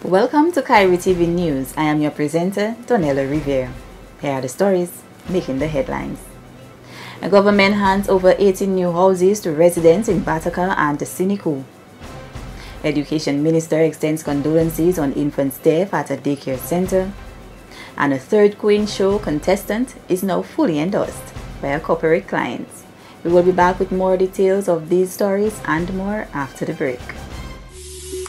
Welcome to Kairi TV News. I am your presenter, Donella Rivera. Here are the stories making the headlines. The government hands over 18 new houses to residents in Bataka and Siniku. Education Minister extends condolences on infant's death at a daycare center. And a third Queen Show contestant is now fully endorsed by a corporate client. We will be back with more details of these stories and more after the break.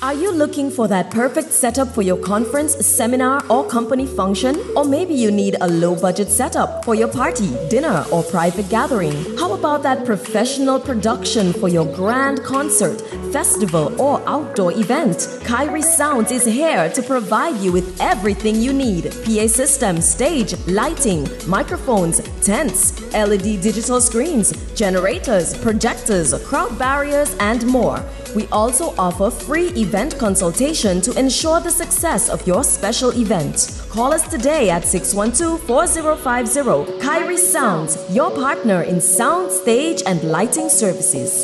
Are you looking for that perfect setup for your conference, seminar, or company function? Or maybe you need a low-budget setup for your party, dinner, or private gathering? How about that professional production for your grand concert, festival, or outdoor event? Kairi Sounds is here to provide you with everything you need: PA system, stage, lighting, microphones, tents, LED digital screens, generators, projectors, crowd barriers, and more. We also offer free event consultation to ensure the success of your special event. Call us today at 612-4050. Kairi Sounds, your partner in sound, stage, and lighting services.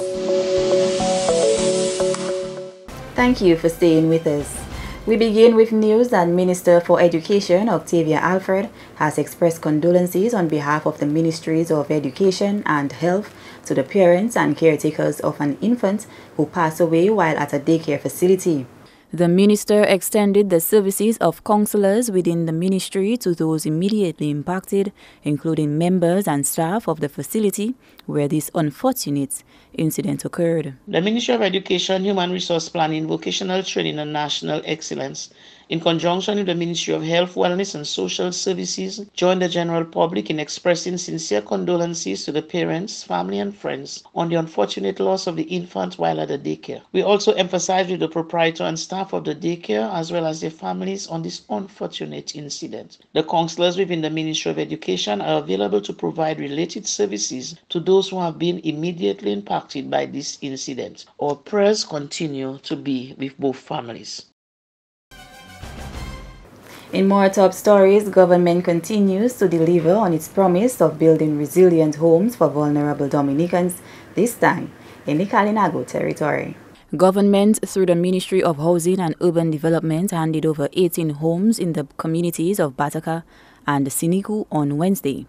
Thank you for staying with us. We begin with news that Minister for Education, Octavia Alfred, has expressed condolences on behalf of the Ministries of Education and Health to the parents and caretakers of an infant who passed away while at a daycare facility. The minister extended the services of counselors within the ministry to those immediately impacted, including members and staff of the facility where this unfortunate incident occurred. The Ministry of Education, Human Resource Planning, Vocational Training and National Excellence, in conjunction with the Ministry of Health, Wellness and Social Services, joined the general public in expressing sincere condolences to the parents, family and friends on the unfortunate loss of the infant while at the daycare. We also emphasized with the proprietor and staff of the daycare as well as their families on this unfortunate incident. The counselors within the Ministry of Education are available to provide related services to those who have been immediately impacted by this incident. Our prayers continue to be with both families. In more top stories, government continues to deliver on its promise of building resilient homes for vulnerable Dominicans, this time in the Kalinago territory. Government, through the Ministry of Housing and Urban Development, handed over 18 homes in the communities of Bataka and Siniku on Wednesday.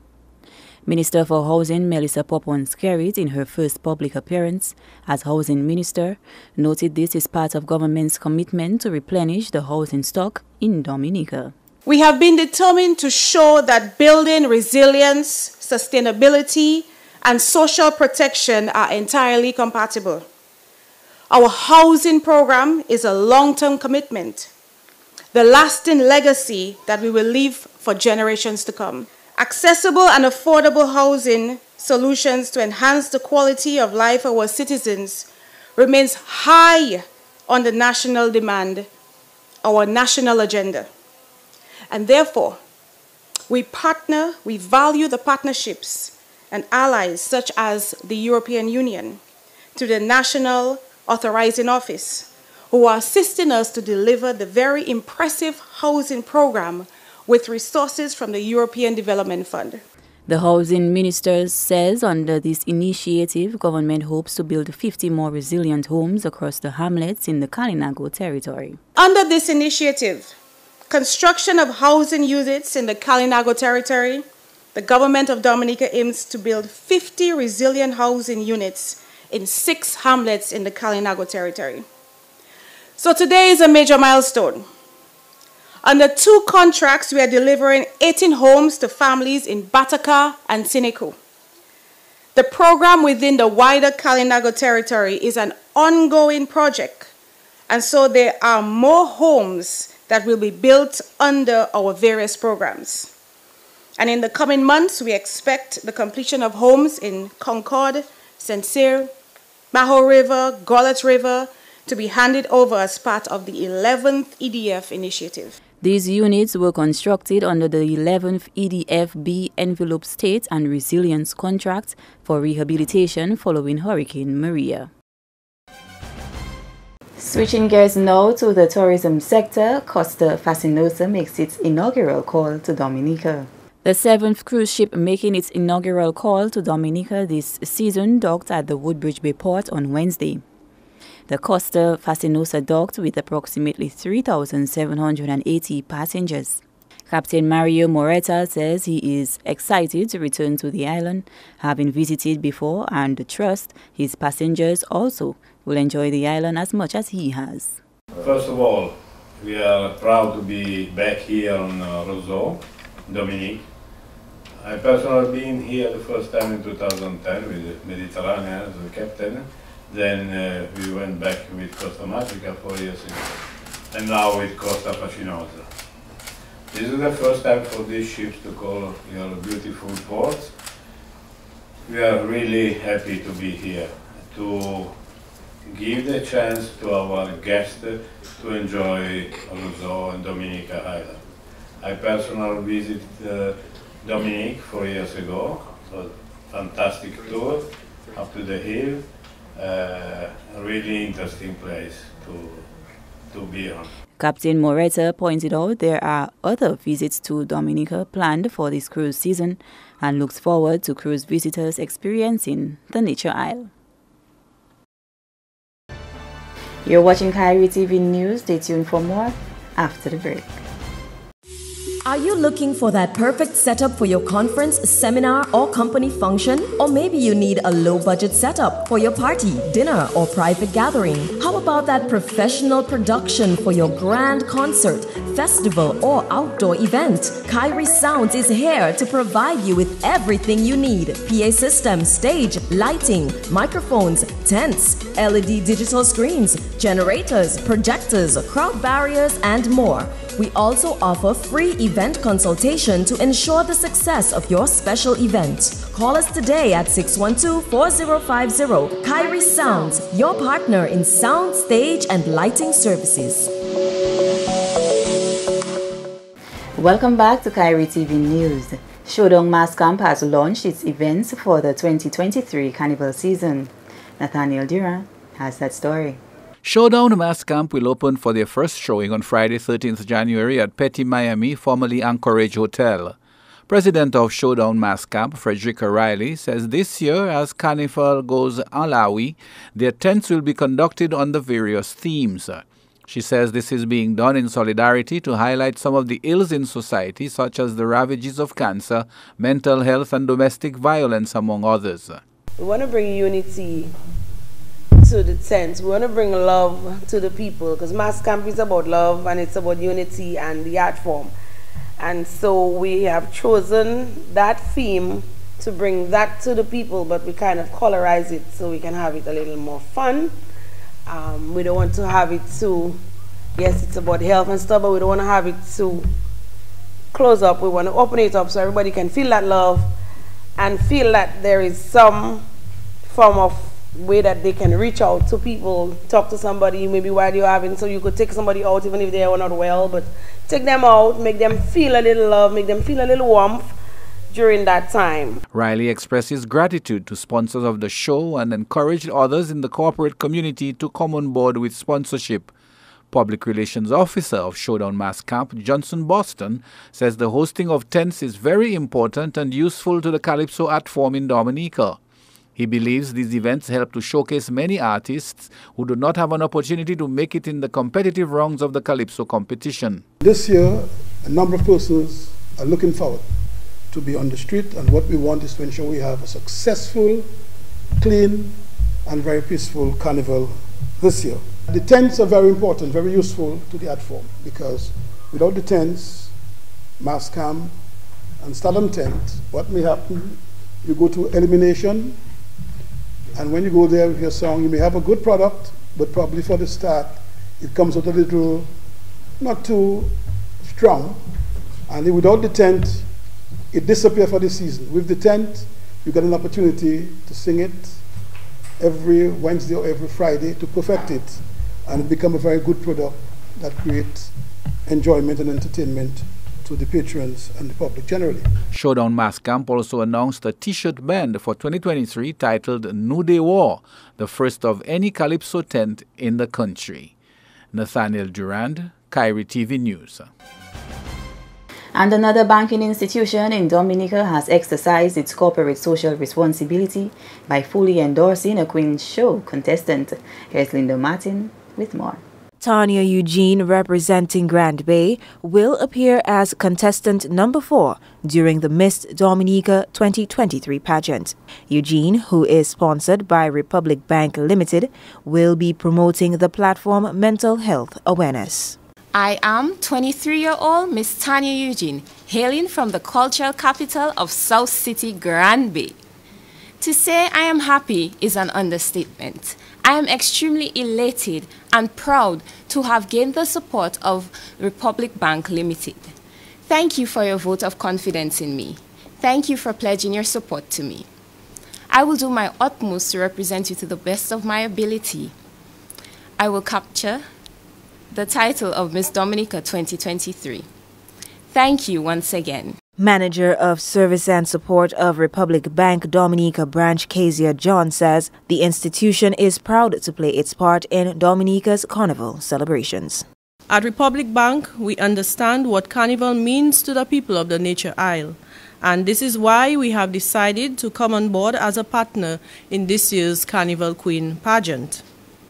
Minister for Housing Melissa Popon-Skerrit, in her first public appearance as Housing Minister, noted this is part of government's commitment to replenish the housing stock in Dominica. We have been determined to show that building resilience, sustainability, and social protection are entirely compatible. Our housing program is a long-term commitment, the lasting legacy that we will leave for generations to come. Accessible and affordable housing solutions to enhance the quality of life of our citizens remains high on the national demand, our national agenda. And therefore, we value the partnerships and allies such as the European Union, to the National Authorizing Office, who are assisting us to deliver the very impressive housing program with resources from the European Development Fund. The Housing Minister says under this initiative, government hopes to build 50 more resilient homes across the hamlets in the Kalinago territory. Under this initiative, construction of housing units in the Kalinago territory, the government of Dominica aims to build 50 resilient housing units in 6 hamlets in the Kalinago territory. So today is a major milestone. Under 2 contracts, we are delivering 18 homes to families in Bataka and Siniku. The program within the wider Kalinago territory is an ongoing project, and so there are more homes that will be built under our various programs. And in the coming months, we expect the completion of homes in Concord, St. Cyr, Maho River, Gullet River to be handed over as part of the 11th EDF initiative. These units were constructed under the 11th EDF-B Envelope State and Resilience Contract for rehabilitation following Hurricane Maria. Switching gears now to the tourism sector, Costa Fascinosa makes its inaugural call to Dominica. The 7th cruise ship making its inaugural call to Dominica this season docked at the Woodbridge Bay port on Wednesday. The Costa Fascinosa docked with approximately 3,780 passengers. Captain Mario Moreta says he is excited to return to the island, having visited before, and trusts his passengers also will enjoy the island as much as he has. First of all, we are proud to be back here on Roseau, Dominique. I personally been here the first time in 2010 with the Mediterranean as the captain. Then we went back with Costa Magica 4 years ago, and now with Costa Fascinosa. This is the first time for these ships to call your beautiful port. We are really happy to be here, to give the chance to our guests to enjoy Roseau and Dominica Island. I personally visited Dominique 4 years ago. It was a fantastic tour up to the hill. A really interesting place to be on. Captain Moreta pointed out there are other visits to Dominica planned for this cruise season and looks forward to cruise visitors experiencing the Nature Isle. You're watching Kairi TV News. Stay tuned for more after the break. Are you looking for that perfect setup for your conference, seminar, or company function? Or maybe you need a low-budget setup for your party, dinner, or private gathering? How about that professional production for your grand concert, festival, or outdoor event? Kairi Sounds is here to provide you with everything you need: PA system, stage, lighting, microphones, tents, LED digital screens, generators, projectors, crowd barriers, and more. We also offer free event consultation to ensure the success of your special event. Call us today at 612-4050. Kairi Sounds, your partner in sound, stage, and lighting services. Welcome back to Kairi TV News. Showdown Mass Camp has launched its events for the 2023 Carnival season. Nathaniel Durant has that story. Showdown Mass Camp will open for their first showing on Friday, 13th January at Petty Miami, formerly Anchorage Hotel. President of Showdown Mass Camp, Frederica Riley, says this year, as Carnival goes en la vie, their tents will be conducted under various themes. She says this is being done in solidarity to highlight some of the ills in society, such as the ravages of cancer, mental health, and domestic violence, among others. We want to bring unity to the tent. We want to bring love to the people, because Mass Camp is about love and it's about unity and the art form. And so we have chosen that theme to bring that to the people, but we kind of colorize it so we can have it a little more fun. We don't want to have it too, yes, it's about health and stuff, but we don't want to have it too close up. We want to open it up so everybody can feel that love and feel that there is some form of way that they can reach out to people, talk to somebody maybe while you're having, so you could take somebody out even if they are not well, but take them out, make them feel a little love, make them feel a little warmth during that time. Riley expresses gratitude to sponsors of the show and encouraged others in the corporate community to come on board with sponsorship. Public Relations Officer of Showdown Mass Camp, Johnson Boston, says the hosting of tents is very important and useful to the Calypso art form in Dominica. He believes these events help to showcase many artists who do not have an opportunity to make it in the competitive rounds of the Calypso competition. This year, a number of persons are looking forward to be on the street, and what we want is to ensure we have a successful, clean, and very peaceful carnival this year. The tents are very important, very useful to the art form, because without the tents, Mass Camp and Stardom tent, what may happen, you go to elimination, and when you go there with your song, you may have a good product, but probably for the start, it comes out a little, not too strong. And without the tent, it disappears for the season. With the tent, you get an opportunity to sing it every Wednesday or every Friday to perfect it, and it becomes a very good product that creates enjoyment and entertainment to the patrons and the public generally. Showdown Mass Camp also announced a t-shirt band for 2023 titled New Day War, the first of any Calypso tent in the country. Nathaniel Durand, Kairi TV News. And another banking institution in Dominica has exercised its corporate social responsibility by fully endorsing a Queen Show contestant. Here's Linda Martin with more. Tanya Eugene, representing Grand Bay, will appear as contestant number 4 during the Miss Dominica 2023 pageant. Eugene, who is sponsored by Republic Bank Limited, will be promoting the platform Mental Health Awareness. I am 23-year-old Miss Tanya Eugene, hailing from the cultural capital of South City, Grand Bay. To say I am happy is an understatement. I am extremely elated and proud to have gained the support of Republic Bank Limited. Thank you for your vote of confidence in me. Thank you for pledging your support to me. I will do my utmost to represent you to the best of my ability. I will capture the title of Miss Dominica 2023. Thank you once again. Manager of Service and Support of Republic Bank Dominica Branch, Kezia John, says the institution is proud to play its part in Dominica's Carnival celebrations. At Republic Bank, we understand what Carnival means to the people of the Nature Isle, and this is why we have decided to come on board as a partner in this year's Carnival Queen pageant.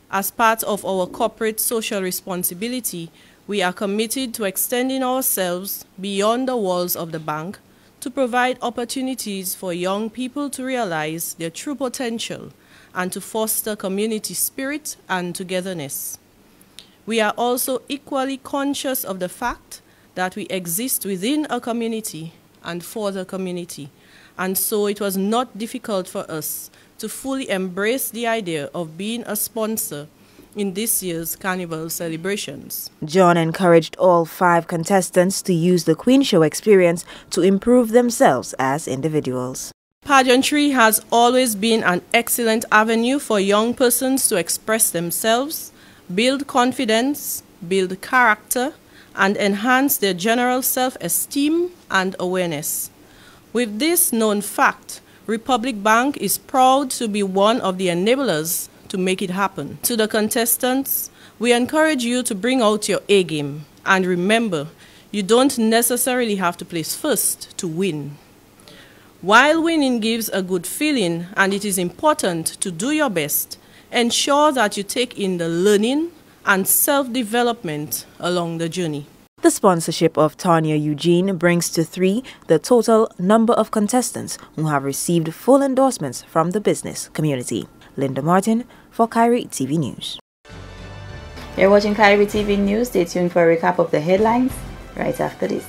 As part of our corporate social responsibility, we are committed to extending ourselves beyond the walls of the bank to provide opportunities for young people to realize their true potential and to foster community spirit and togetherness. We are also equally conscious of the fact that we exist within a community and for the community, and so it was not difficult for us to fully embrace the idea of being a sponsor in this year's Carnival celebrations. John encouraged all 5 contestants to use the Queen Show experience to improve themselves as individuals. Pageantry has always been an excellent avenue for young persons to express themselves, build confidence, build character, and enhance their general self-esteem and awareness. With this known fact, Republic Bank is proud to be one of the enablers to make it happen. To the contestants, we encourage you to bring out your A game. And remember, you don't necessarily have to place first to win. While winning gives a good feeling and it is important to do your best, ensure that you take in the learning and self-development along the journey. The sponsorship of Tanya Eugene brings to 3 the total number of contestants who have received full endorsements from the business community. Linda Martin for Kairi TV News. You're watching Kairi TV News. Stay tuned for a recap of the headlines right after this.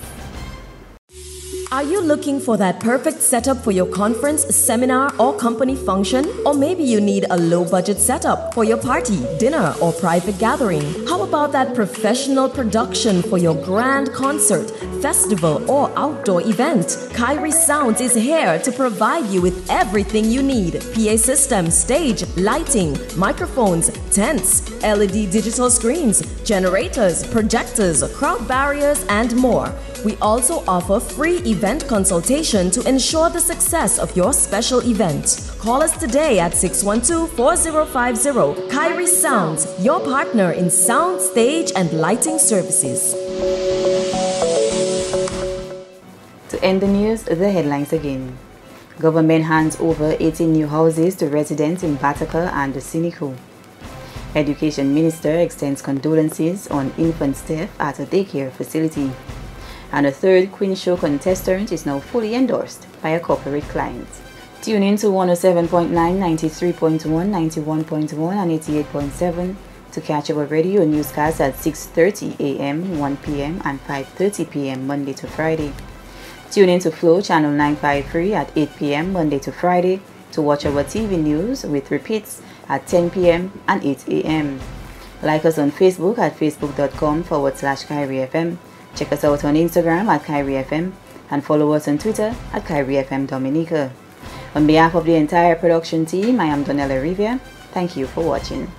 Are you looking for that perfect setup for your conference, seminar, or company function? Or maybe you need a low-budget setup for your party, dinner, or private gathering? How about that professional production for your grand concert, festival, or outdoor event? Kairi Sounds is here to provide you with everything you need. PA system, stage, lighting, microphones, tents, LED digital screens, generators, projectors, crowd barriers, and more. We also offer free event consultation to ensure the success of your special event. Call us today at 612-4050. Kairi Sounds, your partner in sound, stage, and lighting services. To end the news, the headlines again. Government hands over 18 new houses to residents in Bataka and Sinico. Education Minister extends condolences on infant's death at a daycare facility. And a 3rd Queen Show contestant is now fully endorsed by a corporate client. Tune in to 107.9, 93.1, 91.1 and 88.7 to catch our radio newscasts at 6:30 a.m., 1 p.m. and 5:30 p.m. Monday to Friday. Tune in to Flow Channel 953 at 8 p.m. Monday to Friday to watch our TV news with repeats at 10 p.m. and 8 a.m. Like us on Facebook at facebook.com/KairiFM. Check us out on Instagram at KairiFM and follow us on Twitter at KairiFM Dominica. On behalf of the entire production team, I am Donella Rivia. Thank you for watching.